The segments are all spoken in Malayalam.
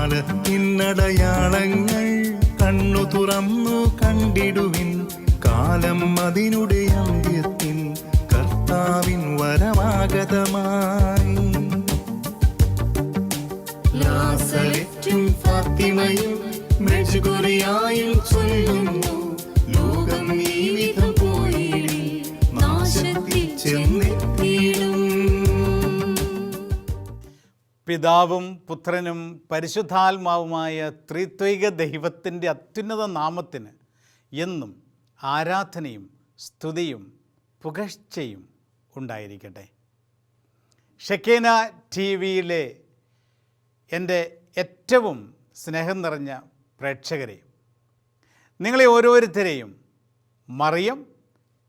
കാലത്തിനടയാളങ്ങൾ കണ്ണു തുറന്നു കണ്ടിടുവിൻ. കാലം അതിനുടെ അന്ത്യത്തിൽ കർത്താവിൻ വരമാഗതമായി. നാസറെത്തും ഫാത്തിമയും മെഴുകുറിയായും ചൊല്ലുന്നു, ലോകം ഈ വിധം പോയിടി നാശത്തിൽ ചെന്നെത്തിയിടും. പിതാവും പുത്രനും പരിശുദ്ധാത്മാവുമായ ത്രിത്വൈക ദൈവത്തിൻ്റെ അത്യുന്നത നാമത്തിന് എന്നും ആരാധനയും സ്തുതിയും പുകഴ്ചയും ഉണ്ടായിരിക്കട്ടെ. ഷെക്കേന ടി വിയിലെ എൻ്റെ ഏറ്റവും സ്നേഹം നിറഞ്ഞ പ്രേക്ഷകരെ, നിങ്ങളെ ഓരോരുത്തരെയും മറിയം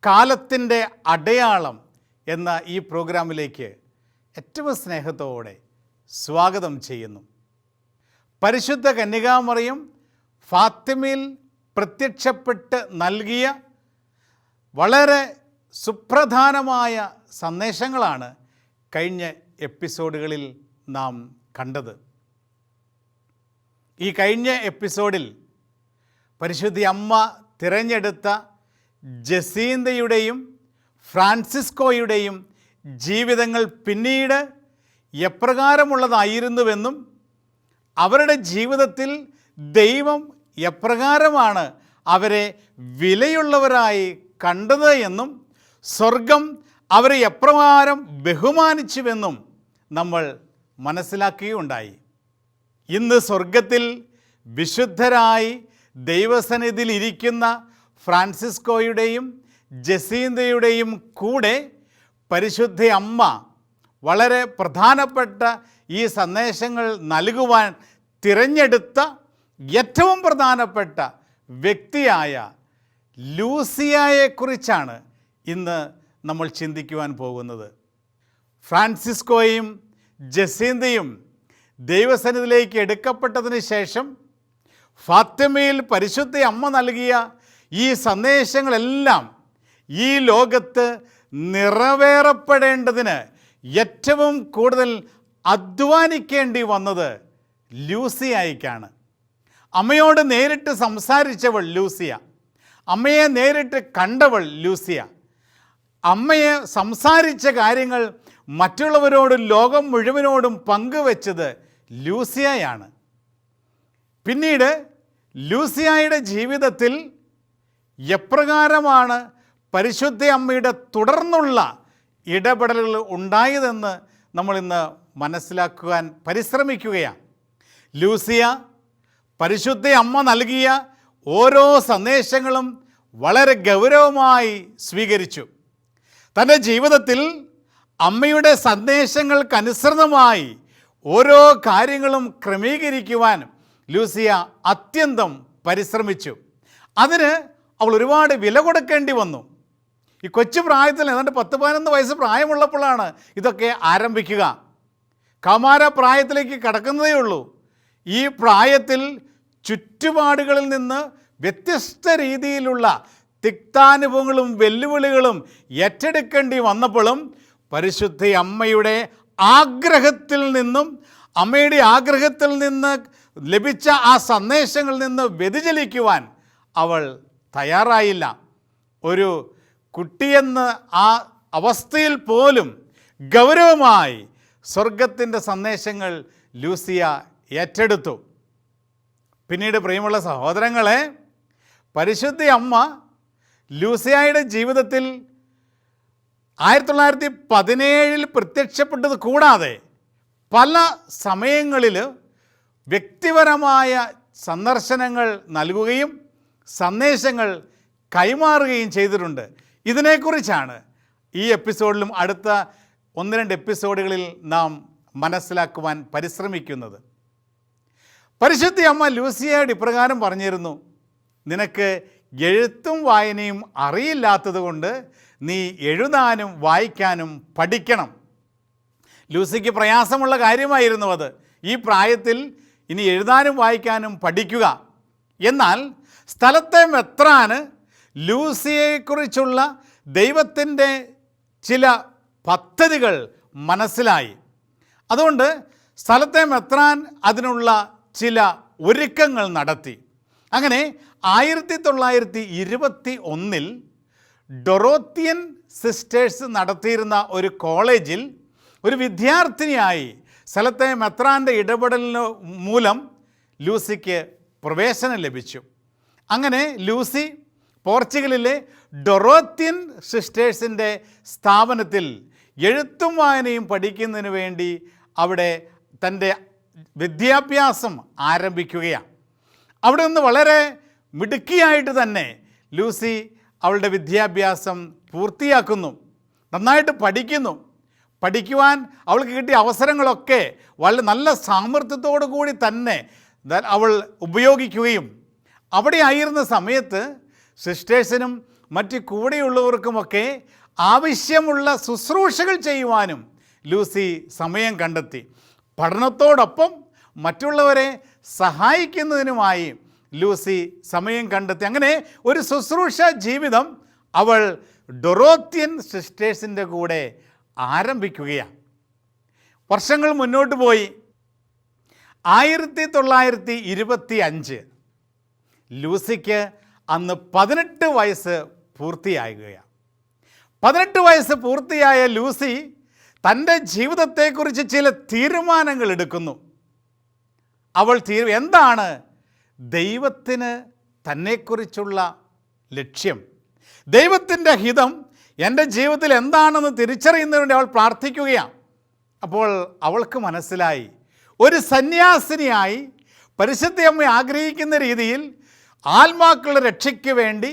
കാലത്തിൻ്റെ അടയാളം എന്ന ഈ പ്രോഗ്രാമിലേക്ക് ഏറ്റവും സ്നേഹത്തോടെ സ്വാഗതം ചെയ്യുന്നു. പരിശുദ്ധ കന്യകാമറിയം ഫാത്തിമയിൽ പ്രത്യക്ഷപ്പെട്ട് നൽകിയ വളരെ സുപ്രധാനമായ സന്ദേശങ്ങളാണ് കഴിഞ്ഞ എപ്പിസോഡുകളിൽ നാം കണ്ടത്. ഈ കഴിഞ്ഞ എപ്പിസോഡിൽ പരിശുദ്ധ അമ്മ തിരഞ്ഞെടുത്ത ജസീന്തയുടെയും ഫ്രാൻസിസ്കോയുടെയും ജീവിതങ്ങൾ പിന്നീട് എപ്രകാരമുള്ളതായിരുന്നുവെന്നും അവരുടെ ജീവിതത്തിൽ ദൈവം എപ്രകാരമാണ് അവരെ വിലയുള്ളവരായി കണ്ടത് എന്നും സ്വർഗം അവരെ എപ്രകാരം ബഹുമാനിച്ചുവെന്നും നമ്മൾ മനസ്സിലാക്കുകയുണ്ടായി. ഇന്ന് സ്വർഗത്തിൽ വിശുദ്ധരായി ദൈവസന്നിധിയിൽ ഇരിക്കുന്ന ഫ്രാൻസിസ്കോയുടെയും ജസീന്തയുടെയും കൂടെ പരിശുദ്ധ അമ്മ വളരെ പ്രധാനപ്പെട്ട ഈ സന്ദേശങ്ങൾ നൽകുവാൻ തിരഞ്ഞെടുത്ത ഏറ്റവും പ്രധാനപ്പെട്ട വ്യക്തിയായ ലൂസിയയെക്കുറിച്ചാണ് ഇന്ന് നമ്മൾ ചിന്തിക്കുവാൻ പോകുന്നത്. ഫ്രാൻസിസ്കോയും ജസീന്തയും ദൈവസന്നിധിയിലേക്ക് എടുക്കപ്പെട്ടതിന് ശേഷം ഫാത്തിമയിൽ പരിശുദ്ധ അമ്മ നൽകിയ ഈ സന്ദേശങ്ങളെല്ലാം ഈ ലോകത്ത് നിറവേറപ്പെടേണ്ടതിന് ഏറ്റവും കൂടുതൽ അധ്വാനിക്കേണ്ടി വന്നത് ലൂസിയായിക്കാണ്. അമ്മയോട് നേരിട്ട് സംസാരിച്ചവൾ ലൂസിയ, അമ്മയെ നേരിട്ട് കണ്ടവൾ ലൂസിയ, അമ്മയെ സംസാരിച്ച കാര്യങ്ങൾ മറ്റുള്ളവരോടും ലോകം മുഴുവനോടും പങ്കുവെച്ചത് ലൂസിയയാണ്. പിന്നീട് ലൂസിയയുടെ ജീവിതത്തിൽ എപ്രകാരമാണ് പരിശുദ്ധ അമ്മയുടെ തുടർന്നുള്ള ഇടപെടലുകൾ ഉണ്ടായതെന്ന് നമ്മളിന്ന് മനസ്സിലാക്കുവാൻ പരിശ്രമിക്കുകയാണ്. ലൂസിയ പരിശുദ്ധ അമ്മ നൽകിയ ഓരോ സന്ദേശങ്ങളും വളരെ ഗൗരവമായി സ്വീകരിച്ചു. തൻ്റെ ജീവിതത്തിൽ അമ്മയുടെ സന്ദേശങ്ങൾക്കനുസൃതമായി ഓരോ കാര്യങ്ങളും ക്രമീകരിക്കുവാൻ ലൂസിയ അത്യന്തം പരിശ്രമിച്ചു. അതിന് അവൾ ഒരുപാട് വില കൊടുക്കേണ്ടി വന്നു. ഈ കൊച്ചു പ്രായത്തിൽ ഏതാണ്ട് 10-11 വയസ്സ് പ്രായമുള്ളപ്പോഴാണ് ഇതൊക്കെ ആരംഭിക്കുക. കൗമാര പ്രായത്തിലേക്ക് കടക്കുന്നതേ ഉള്ളൂ. ഈ പ്രായത്തിൽ ചുറ്റുപാടുകളിൽ നിന്ന് വ്യത്യസ്ത രീതിയിലുള്ള തിക്താനുഭവങ്ങളും വെല്ലുവിളികളും ഏറ്റെടുക്കേണ്ടി വന്നപ്പോഴും പരിശുദ്ധ അമ്മയുടെ ആഗ്രഹത്തിൽ നിന്ന് ലഭിച്ച ആ സന്ദേശങ്ങളിൽ നിന്ന് വ്യതിചലിക്കുവാൻ അവൾ തയ്യാറായില്ല. ഒരു കുട്ടിയെന്ന ആ അവസ്ഥയിൽ പോലും ഗൗരവമായി സ്വർഗത്തിൻ്റെ സന്ദേശങ്ങൾ ലൂസിയ ഏറ്റെടുത്തു. പിന്നീട് പ്രിയമുള്ള സഹോദരങ്ങളെ, പരിശുദ്ധ അമ്മ ലൂസിയയുടെ ജീവിതത്തിൽ 1917 പ്രത്യക്ഷപ്പെട്ടത് കൂടാതെ പല സമയങ്ങളിൽ വ്യക്തിപരമായ സന്ദർശനങ്ങൾ നൽകുകയും സന്ദേശങ്ങൾ കൈമാറുകയും ചെയ്തിട്ടുണ്ട്. ഇതിനെക്കുറിച്ചാണ് ഈ എപ്പിസോഡിലും അടുത്ത 1-2 എപ്പിസോഡുകളിൽ നാം മനസ്സിലാക്കുവാൻ പരിശ്രമിക്കുന്നത്. പരിശുദ്ധ അമ്മ ലൂസിയയോട് ഇപ്രകാരം പറഞ്ഞിരുന്നു: നിനക്ക് എഴുത്തും വായനയും അറിയില്ലാത്തത് കൊണ്ട് നീ എഴുതാനും വായിക്കാനും പഠിക്കണം. ലൂസിക്ക് പ്രയാസമുള്ള കാര്യമായിരുന്നു അത്. ഈ പ്രായത്തിൽ ഇനി എഴുതാനും വായിക്കാനും പഠിക്കുക. എന്നാൽ സ്ഥലത്തെ മെത്രാന് ലൂസിയെക്കുറിച്ചുള്ള ദൈവത്തിൻ്റെ ചില പദ്ധതികൾ മനസ്സിലായി. അതുകൊണ്ട് സ്ഥലത്തെ മെത്രാൻ അതിനുള്ള ചില ഒരുക്കങ്ങൾ നടത്തി. അങ്ങനെ 1921 ഡൊറോത്തിയൻ സിസ്റ്റേഴ്സ് നടത്തിയിരുന്ന ഒരു കോളേജിൽ ഒരു വിദ്യാർത്ഥിനിയായി സ്ഥലത്തെ മെത്രാൻ്റെ ഇടപെടലിന് മൂലം ലൂസിക്ക് പ്രവേശനം ലഭിച്ചു. അങ്ങനെ ലൂസി പോർച്ചുഗലിലെ ഡൊറോത്തിയൻ സിസ്റ്റേഴ്സിൻ്റെ സ്ഥാപനത്തിൽ എഴുത്തും വായനയും പഠിക്കുന്നതിന് വേണ്ടി അവിടെ തൻ്റെ വിദ്യാഭ്യാസം ആരംഭിക്കുകയാണ്. അവിടെ നിന്ന് വളരെ മിടുക്കിയായിട്ട് തന്നെ ലൂസി അവളുടെ വിദ്യാഭ്യാസം പൂർത്തിയാക്കുന്നു. നന്നായിട്ട് പഠിക്കുന്നു. പഠിക്കുവാൻ അവൾക്ക് കിട്ടിയ അവസരങ്ങളൊക്കെ വളരെ നല്ല സാമർത്ഥ്യത്തോടു കൂടി തന്നെ അവൾ ഉപയോഗിക്കുകയും അവിടെ ആയിരുന്ന സമയത്ത് സിസ്റ്റേഴ്സിനും മറ്റ് കൂടെയുള്ളവർക്കുമൊക്കെ ആവശ്യമുള്ള ശുശ്രൂഷകൾ ചെയ്യുവാനും ലൂസി സമയം കണ്ടെത്തി. പഠനത്തോടൊപ്പം മറ്റുള്ളവരെ സഹായിക്കുന്നതിനുമായി ലൂസി സമയം കണ്ടെത്തി. അങ്ങനെ ഒരു ശുശ്രൂഷ ജീവിതം അവൾ ഡൊറോത്തിയൻ സിസ്റ്റേഴ്സിൻ്റെ കൂടെ ആരംഭിക്കുകയാണ്. വർഷങ്ങൾ മുന്നോട്ട് പോയി. 1925 ലൂസിക്ക് അന്ന് 18 വയസ്സ് പൂർത്തിയാകുകയാണ്. 18 വയസ്സ് പൂർത്തിയായ ലൂസി തൻ്റെ ജീവിതത്തെക്കുറിച്ച് ചില തീരുമാനങ്ങൾ എടുക്കുന്നു. അവൾ എന്താണ് ദൈവത്തിന് തന്നെക്കുറിച്ചുള്ള ലക്ഷ്യം, ദൈവത്തിൻ്റെ ഹിതം എൻ്റെ ജീവിതത്തിൽ എന്താണെന്ന് തിരിച്ചറിയുന്നതിന് വേണ്ടി അവൾ പ്രാർത്ഥിക്കുകയാണ്. അപ്പോൾ അവൾക്ക് മനസ്സിലായി, ഒരു സന്യാസിനിയായി പരിശുദ്ധയമ്മ ആഗ്രഹിക്കുന്ന രീതിയിൽ ആത്മാക്കളുടെ രക്ഷയ്ക്ക് വേണ്ടി,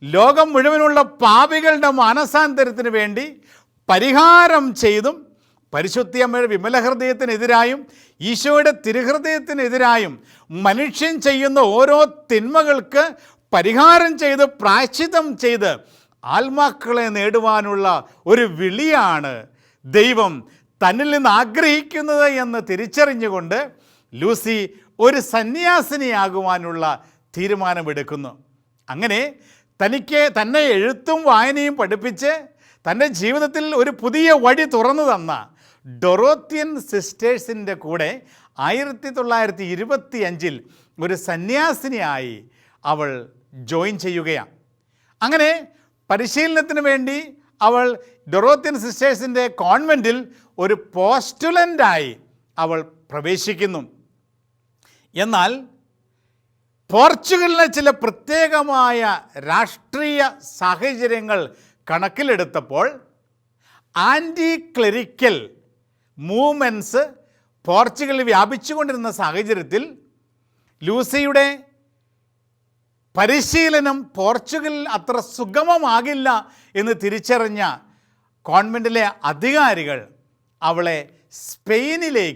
ലോകം മുഴുവനുള്ള പാപികളുടെ മാനസാന്തരത്തിന് വേണ്ടി പരിഹാരം ചെയ്തും പരിശുദ്ധയമ്മയുടെ വിമല ഹൃദയത്തിനെതിരായും ഈശോയുടെ തിരുഹൃദയത്തിനെതിരായും മനുഷ്യൻ ചെയ്യുന്ന ഓരോ തിന്മകൾക്ക് പരിഹാരം ചെയ്ത് പ്രായശ്ചിത്തം ചെയ്ത് ആത്മാക്കളെ നേടുവാനുള്ള ഒരു വിളിയാണ് ദൈവം തന്നിൽ നിന്ന് ആഗ്രഹിക്കുന്നത് എന്ന് തിരിച്ചറിഞ്ഞുകൊണ്ട് ലൂസി ഒരു സന്യാസിനിയാകുവാനുള്ള തീരുമാനമെടുക്കുന്നു. അങ്ങനെ തന്നെ എഴുത്തും വായനയും പഠിപ്പിച്ച് തൻ്റെ ജീവിതത്തിൽ ഒരു പുതിയ വഴി തുറന്നു തന്ന ഡൊറോത്തിയൻ സിസ്റ്റേഴ്സിൻ്റെ കൂടെ 1925 ഒരു സന്യാസിനിയായി അവൾ ജോയിൻ ചെയ്യുകയാണ്. അങ്ങനെ പരിശീലനത്തിന് വേണ്ടി അവൾ ഡൊറോത്തിയൻ സിസ്റ്റേഴ്സിൻ്റെ കോൺവെൻറ്റിൽ ഒരു പോസ്റ്റുലൻ്റായി അവൾ പ്രവേശിക്കുന്നു. എന്നാൽ പോർച്ചുഗലിലെ ചില പ്രത്യേകമായ രാഷ്ട്രീയ സാഹചര്യങ്ങൾ കണക്കിലെടുത്തപ്പോൾ ആൻറ്റി ക്ലെറിക്കൽ മൂവ്മെൻറ്റ്സ് പോർച്ചുഗലിൽ വ്യാപിച്ചുകൊണ്ടിരുന്ന സാഹചര്യത്തിൽ ലൂസിയുടെ പരിശീലനം പോർച്ചുഗലിൽ അത്ര സുഗമമാകില്ല എന്ന് തിരിച്ചറിഞ്ഞ കോൺവെൻറ്റിലെ അധികാരികൾ അവളെ സ്പെയിനിലെ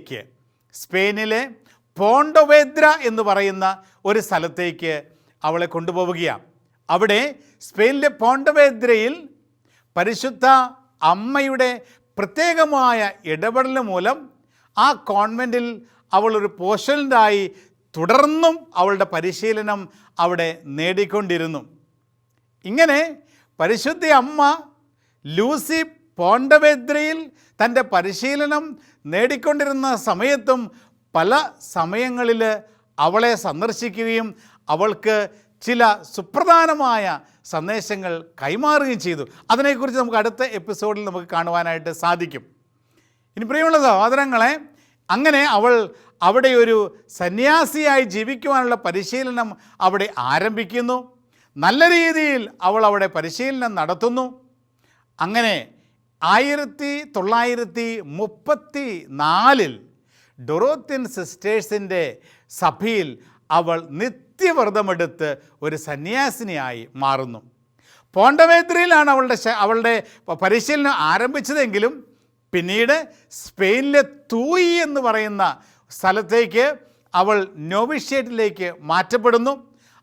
പോണ്ടോവേദ്ര എന്ന് പറയുന്ന ഒരു സ്ഥലത്തേക്ക് അവളെ കൊണ്ടുപോവുകയാണ്. അവിടെ സ്പെയിനിലെ പോണ്ടോവേദ്രയിൽ പരിശുദ്ധ അമ്മയുടെ പ്രത്യേകമായ ഇടപെടൽ മൂലം ആ കോൺവെൻറ്റിൽ അവൾ ഒരു പോസ്റ്റലായി തുടർന്നും അവളുടെ പരിശീലനം അവിടെ നേടിക്കൊണ്ടിരുന്നു. ഇങ്ങനെ പരിശുദ്ധ അമ്മ ലൂസി പോണ്ടോവേദ്രയിൽ തൻ്റെ പരിശീലനം നേടിക്കൊണ്ടിരുന്ന സമയത്തും പല സമയങ്ങളിൽ അവളെ സന്ദർശിക്കുകയും അവൾക്ക് ചില സുപ്രധാനമായ സന്ദേശങ്ങൾ കൈമാറുകയും ചെയ്തു. അതിനെക്കുറിച്ച് നമുക്ക് അടുത്ത എപ്പിസോഡിൽ നമുക്ക് കാണുവാനായിട്ട് സാധിക്കും. ഇനി പ്രിയമുള്ള സഹോദരങ്ങളെ, അങ്ങനെ അവൾ അവിടെ ഒരു സന്യാസിയായി ജീവിക്കുവാനുള്ള പരിശീലനം അവിടെ ആരംഭിക്കുന്നു. നല്ല രീതിയിൽ അവൾ അവിടെ പരിശീലനം നടത്തുന്നു. അങ്ങനെ 1934 ഡൊറോത്തിയൻ സിസ്റ്റേഴ്സിൻ്റെ സഭയിൽ അവൾ നിത്യവ്രതമെടുത്ത് ഒരു സന്യാസിനിയായി മാറുന്നു. പോണ്ടോവേദ്രയിലാണ് അവളുടെ പരിശീലനം ആരംഭിച്ചതെങ്കിലും പിന്നീട് സ്പെയിനിലെ തൂയി എന്ന് പറയുന്ന സ്ഥലത്തേക്ക് അവൾ നോവിഷ്യേറ്റിലേക്ക് മാറ്റപ്പെടുന്നു.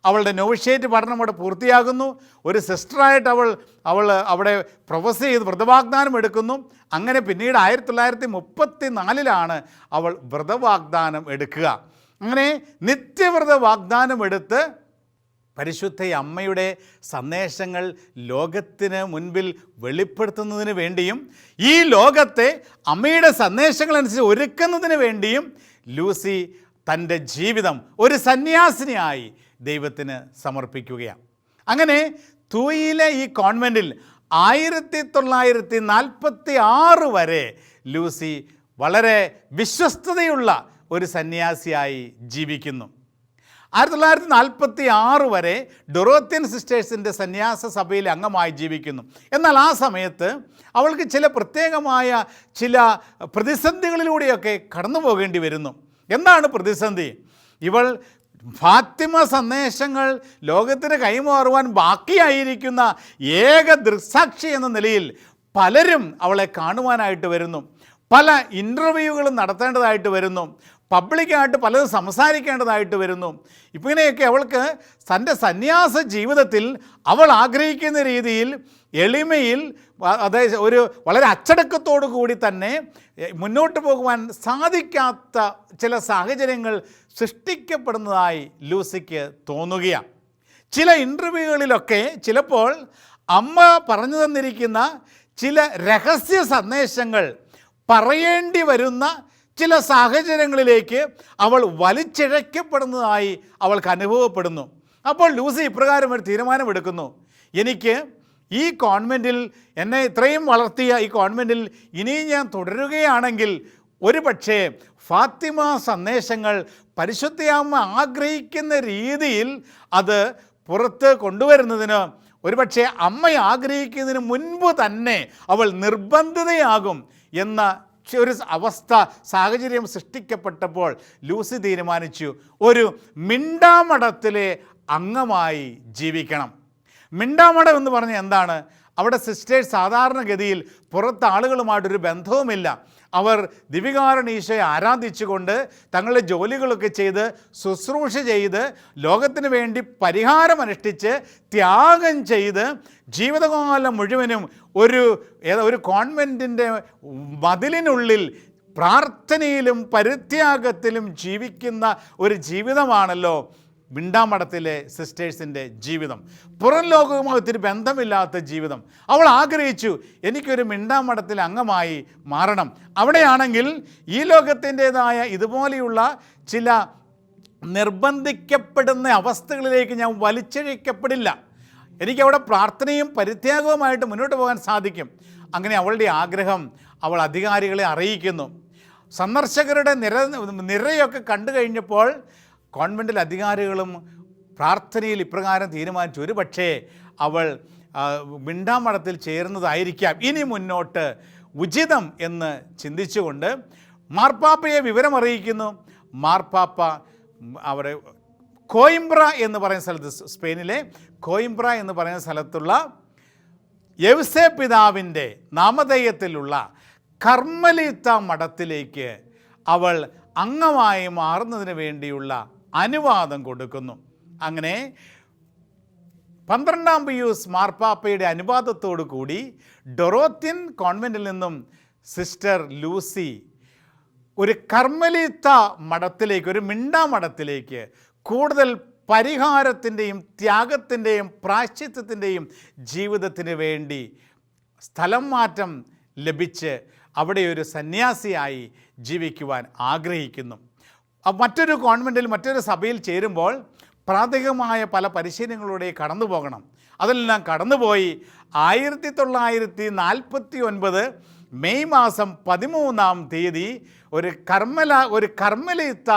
അവളുടെ നോവിഷ്യേറ്റ് പഠനം അവിടെ പൂർത്തിയാകുന്നു. ഒരു സിസ്റ്ററായിട്ട് അവൾ അവിടെ പ്രൊഫസ് ചെയ്ത് വ്രതവാഗ്ദാനം എടുക്കുന്നു. അങ്ങനെ പിന്നീട് 1934 അവൾ വ്രതവാഗ്ദാനം എടുക്കുക. അങ്ങനെ നിത്യവ്രത വാഗ്ദാനം എടുത്ത് പരിശുദ്ധ അമ്മയുടെ സന്ദേശങ്ങൾ ലോകത്തിന് മുൻപിൽ വെളിപ്പെടുത്തുന്നതിന് വേണ്ടിയും ഈ ലോകത്തെ അമ്മയുടെ സന്ദേശങ്ങളനുസരിച്ച് ഒരുക്കുന്നതിന് വേണ്ടിയും ലൂസി തൻ്റെ ജീവിതം ഒരു സന്യാസിനിയായി ദൈവത്തിന് സമർപ്പിക്കുകയാണ്. അങ്ങനെ തൂയിലെ ഈ കോൺവെൻറ്റിൽ 1946 വരെ ലൂസി വളരെ വിശ്വസ്തതയുള്ള ഒരു സന്യാസിയായി ജീവിക്കുന്നു. 1946 വരെ ഡൊറോത്യൻ സിസ്റ്റേഴ്സിൻ്റെ സന്യാസ സഭയിൽ അംഗമായി ജീവിക്കുന്നു. എന്നാൽ ആ സമയത്ത് അവൾക്ക് ചില പ്രത്യേകമായ ചില പ്രതിസന്ധികളിലൂടെയൊക്കെ കടന്നു പോകേണ്ടി വരുന്നു. എന്താണ് പ്രതിസന്ധി? ഇവൾ ഫാത്തിമ സന്ദേശങ്ങൾ ലോകത്തിന് കൈമാറുവാൻ ബാക്കിയായിരിക്കുന്ന ഏക ദൃക്സാക്ഷി എന്ന നിലയിൽ പലരും അവളെ കാണുവാനായിട്ട് വരുന്നു. പല ഇൻ്റർവ്യൂകളും നടത്തേണ്ടതായിട്ട് വരുന്നു. പബ്ലിക്കായിട്ട് പലതും സംസാരിക്കേണ്ടതായിട്ട് വരുന്നു. ഇപ്പോൾ ഇങ്ങനെയൊക്കെ അവൾക്ക് തൻ്റെ സന്യാസ ജീവിതത്തിൽ അവൾ ആഗ്രഹിക്കുന്ന രീതിയിൽ എളിമയിൽ, അതായത് ഒരു വളരെ അച്ചടക്കത്തോടു കൂടി തന്നെ മുന്നോട്ട് പോകുവാൻ സാധിക്കാത്ത ചില സാഹചര്യങ്ങൾ സൃഷ്ടിക്കപ്പെടുന്നതായി ലൂസിക്ക് തോന്നുകയാണ്. ചില ഇൻ്റർവ്യൂകളിലൊക്കെ ചിലപ്പോൾ അമ്മ പറഞ്ഞു തന്നിരിക്കുന്ന ചില രഹസ്യ സന്ദേശങ്ങൾ പറയേണ്ടി വരുന്ന ചില സാഹചര്യങ്ങളിലേക്ക് അവൾ വലിച്ചിഴക്കപ്പെടുന്നതായി അവൾക്ക് അനുഭവപ്പെടുന്നു. അപ്പോൾ ലൂസി ഇപ്രകാരം ഒരു തീരുമാനമെടുക്കുന്നു: എനിക്ക് ഈ കോൺവെൻറ്റിൽ, എന്നെ ഇത്രയും വളർത്തിയ ഈ കോൺവെൻറ്റിൽ ഇനിയും ഞാൻ തുടരുകയാണെങ്കിൽ ഒരു പക്ഷേ ഫാത്തിമ സന്ദേശങ്ങൾ പരിശുദ്ധയമ്മ ആഗ്രഹിക്കുന്ന രീതിയിൽ അത് പുറത്ത് കൊണ്ടുവരുന്നതിന് ഒരുപക്ഷെ അമ്മ ആഗ്രഹിക്കുന്നതിന് മുൻപ് തന്നെ അവൾ നിർബന്ധിതയാകും എന്ന ഒരു സാഹചര്യം സൃഷ്ടിക്കപ്പെട്ടപ്പോൾ ലൂസി തീരുമാനിച്ചു ഒരു മിണ്ടാമഠത്തിലെ അംഗമായി ജീവിക്കണം. മിണ്ടാമഠം എന്ന് പറഞ്ഞാൽ എന്താണ്? അവിടെ സിസ്റ്റേഴ്സ് സാധാരണഗതിയിൽ പുറത്ത് ആളുകളുമായിട്ടൊരു ബന്ധവുമില്ല. അവർ ദിവികാരണീശയെ ആരാധിച്ചുകൊണ്ട് തങ്ങളുടെ ജോലികളൊക്കെ ചെയ്ത് ശുശ്രൂഷ ചെയ്ത് ലോകത്തിന് വേണ്ടി പരിഹാരമനുഷ്ഠിച്ച് ത്യാഗം ചെയ്ത് ജീവിതകാലം മുഴുവനും ഒരു കോൺവെൻറ്റിൻ്റെ മതിലിനുള്ളിൽ പ്രാർത്ഥനയിലും പരിത്യാഗത്തിലും ജീവിക്കുന്ന ഒരു ജീവിതമാണല്ലോ മിണ്ടാമഠത്തിലെ സിസ്റ്റേഴ്സിൻ്റെ ജീവിതം. പുറം ലോകവുമായി ഒത്തിരി ബന്ധമില്ലാത്ത ജീവിതം. അവൾ ആഗ്രഹിച്ചു എനിക്കൊരു മിണ്ടാമഠത്തിൽ അംഗമായി മാറണം. അവിടെയാണെങ്കിൽ ഈ ലോകത്തിൻ്റേതായ ഇതുപോലെയുള്ള ചില നിർബന്ധിക്കപ്പെടുന്ന അവസ്ഥകളിലേക്ക് ഞാൻ വലിച്ചിഴക്കപ്പെടില്ല. എനിക്കവിടെ പ്രാർത്ഥനയും പരിത്യാഗവുമായിട്ട് മുന്നോട്ട് പോകാൻ സാധിക്കും. അങ്ങനെ അവളുടെ ആഗ്രഹം അവൾ അധികാരികളെ അറിയിക്കുന്നു. സന്ദർശകരുടെ നിരയൊക്കെ കണ്ടു കഴിഞ്ഞപ്പോൾ കോൺവെൻറ്റിൽ അധികാരികളും പ്രാർത്ഥനയിൽ ഇപ്രകാരം തീരുമാനിച്ചു: ഒരു പക്ഷേ അവൾ മിണ്ടാമഠത്തിൽ ചേരുന്നതായിരിക്കാം ഇനി മുന്നോട്ട് ഉചിതം എന്ന് ചിന്തിച്ചുകൊണ്ട് മാർപ്പാപ്പയെ വിവരമറിയിക്കുന്നു. മാർപ്പാപ്പ അവിടെ കോയിംബ്ര എന്ന് പറയുന്ന സ്ഥലത്ത്, സ്പെയിനിലെ കോയിംബ്ര എന്ന് പറയുന്ന സ്ഥലത്തുള്ള യൗസേ പിതാവിൻ്റെ നാമധേയത്തിലുള്ള കർമ്മലീത്ത മഠത്തിലേക്ക് അവൾ അംഗമായി മാറുന്നതിന് വേണ്ടിയുള്ള അനുവാദം കൊടുക്കുന്നു. അങ്ങനെ 12-ാം പിയൂസ് മാർപ്പാപ്പയുടെ അനുവാദത്തോടു കൂടി ഡൊറോത്യൻ കോൺവെൻറ്റിൽ നിന്നും സിസ്റ്റർ ലൂസി ഒരു കർമ്മലീത്ത മഠത്തിലേക്ക്, ഒരു മിണ്ടാമഠത്തിലേക്ക് കൂടുതൽ പരിഹാരത്തിൻ്റെയും ത്യാഗത്തിൻ്റെയും പ്രായശ്ചിത്തത്തിൻ്റെയും ജീവിതത്തിന് വേണ്ടി സ്ഥലം മാറ്റം ലഭിച്ച് അവിടെ ഒരു സന്യാസിയായി ജീവിക്കുവാൻ ആഗ്രഹിക്കുന്നു. മറ്റൊരു കോൺവെൻറ്റിൽ, മറ്റൊരു സഭയിൽ ചേരുമ്പോൾ പ്രാഥമികമായ പല പരിശീലനങ്ങളിലൂടെ കടന്നു പോകണം. അതെല്ലാം കടന്നുപോയി 1949 മെയ് മാസം 13-ാം തീയതി ഒരു കർമ്മലീത്ത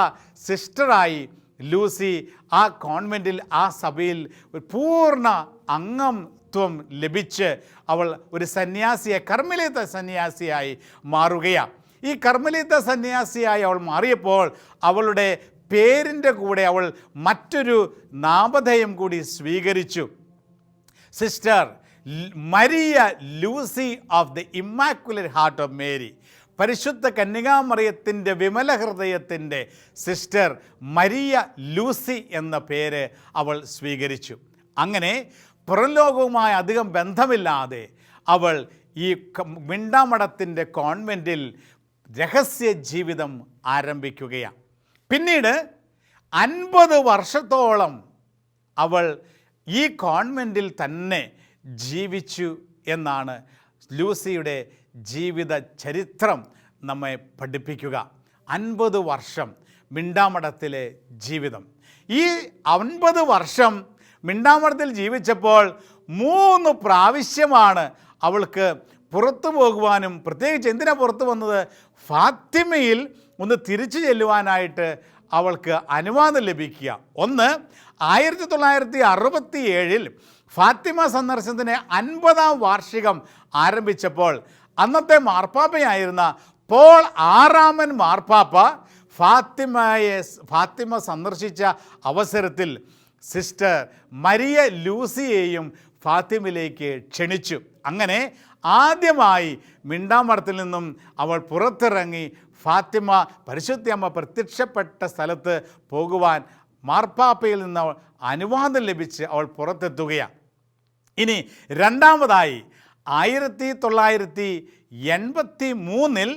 സിസ്റ്ററായി ലൂസി ആ കോൺവെൻറ്റിൽ, ആ സഭയിൽ ഒരു പൂർണ്ണ അംഗത്വം ലഭിച്ച് അവൾ ഒരു സന്യാസിയായി, കർമ്മലീത്ത സന്യാസിയായി മാറുകയാണ്. ഈ കർമ്മലീത്ത സന്യാസിയായി അവൾ മാറിയപ്പോൾ അവളുടെ പേരിൻ്റെ കൂടെ അവൾ മറ്റൊരു നാമധേയം കൂടി സ്വീകരിച്ചു. Sister Maria Lucy of the immaculate heart of Mary, പരിശുദ്ധ കന്യകാമറിയത്തിൻ്റെ വിമല ഹൃദയത്തിൻ്റെ സിസ്റ്റർ മരിയ ലൂസി എന്ന പേര് അവൾ സ്വീകരിച്ചു. അങ്ങനെ പുറംലോകവുമായി അധികം ബന്ധമില്ലാതെ അവൾ ഈ മിണ്ടാമഠത്തിൻ്റെ കോൺവെൻറ്റിൽ രഹസ്യ ജീവിതം ആരംഭിക്കുകയാണ്. പിന്നീട് 50 വർഷത്തോളം അവൾ ഈ കോൺവെൻറ്റിൽ തന്നെ ജീവിച്ചു എന്നാണ് ലൂസിയുടെ ജീവിത ചരിത്രം നമ്മെ പഠിപ്പിക്കുക. 50 വർഷം മിണ്ടാമഠത്തിലെ ജീവിതം. ഈ 9 വർഷം മിണ്ടാമഠത്തിൽ ജീവിച്ചപ്പോൾ 3 പ്രാവശ്യമാണ് അവൾക്ക് പുറത്തു പോകുവാനും, പ്രത്യേകിച്ച് എന്തിനാണ് പുറത്തു വന്നത്, ഫാത്തിമയിൽ ഒന്ന് തിരിച്ചു ചെല്ലുവാനായിട്ട് അവൾക്ക് അനുവാദം ലഭിക്കുക. ഒന്ന്, 1967 ഫാത്തിമ സന്ദർശനത്തിന് 50-ാം വാർഷികം ആരംഭിച്ചപ്പോൾ അന്നത്തെ മാർപ്പാപ്പയായിരുന്ന പോൾ 6-ാമൻ മാർപ്പാപ്പ ഫാത്തിമ സന്ദർശിച്ച അവസരത്തിൽ സിസ്റ്റർ മരിയ ലൂസിയെയും ഫാത്തിമയിലേക്ക് ക്ഷണിച്ചു. അങ്ങനെ ആദ്യമായി മിണ്ടാമഠത്തിൽ നിന്നും അവൾ പുറത്തിറങ്ങി ഫാത്തിമ പരിശുദ്ധയമ്മ പ്രത്യക്ഷപ്പെട്ട സ്ഥലത്ത് പോകുവാൻ മാർപ്പാപ്പയിൽ നിന്ന് അനുവാദം ലഭിച്ച് അവൾ പുറത്തെത്തുകയാണ്. ഇനി രണ്ടാമതായി 1983